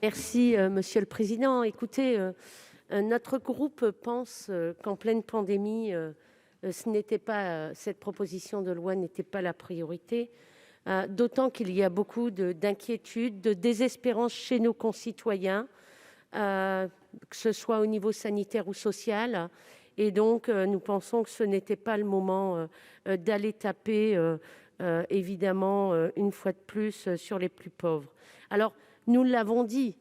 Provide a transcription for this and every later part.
Merci, Monsieur le Président. Écoutez, notre groupe pense qu'en pleine pandémie, cette proposition de loi n'était pas la priorité, d'autant qu'il y a beaucoup d'inquiétudes, de désespérance chez nos concitoyens, que ce soit au niveau sanitaire ou social. Et donc, nous pensons que ce n'était pas le moment d'aller taper, évidemment, une fois de plus, sur les plus pauvres. Alors, nous l'avons dit,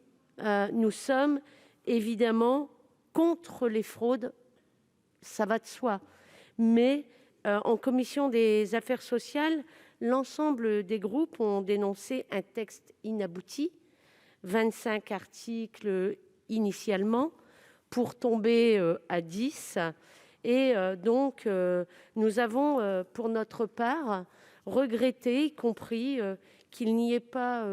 nous sommes évidemment contre les fraudes, ça va de soi. Mais en commission des affaires sociales, l'ensemble des groupes ont dénoncé un texte inabouti, 25 articles initialement, pour tomber à 10. Et donc, nous avons, pour notre part, regretté, y compris, qu'il n'y ait pas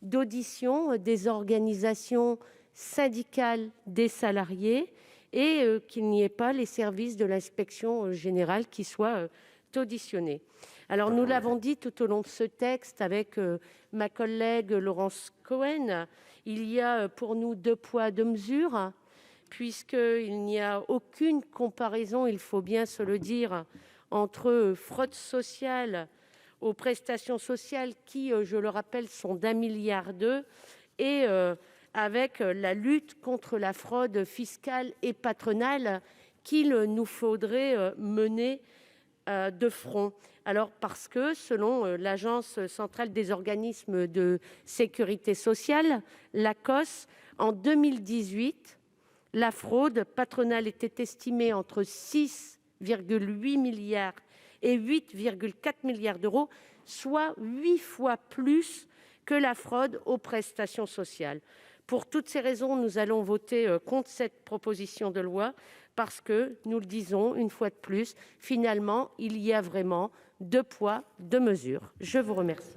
d'audition des organisations syndicales des salariés et qu'il n'y ait pas les services de l'inspection générale qui soient auditionnés. Alors, nous l'avons dit tout au long de ce texte avec ma collègue Laurence Cohen, il y a pour nous deux poids, deux mesures, puisqu'il n'y a aucune comparaison, il faut bien se le dire, entre fraude sociale aux prestations sociales qui, je le rappelle, sont d'1,2 milliard et avec la lutte contre la fraude fiscale et patronale qu'il nous faudrait mener de front. Alors, parce que, selon l'Agence centrale des organismes de sécurité sociale, l'ACOSS, en 2018, la fraude patronale était estimée entre 6,8 milliards et 8,4 milliards d'euros, soit 8 fois plus que la fraude aux prestations sociales. Pour toutes ces raisons, nous allons voter contre cette proposition de loi parce que, nous le disons une fois de plus, finalement, il y a vraiment deux poids, deux mesures. Je vous remercie.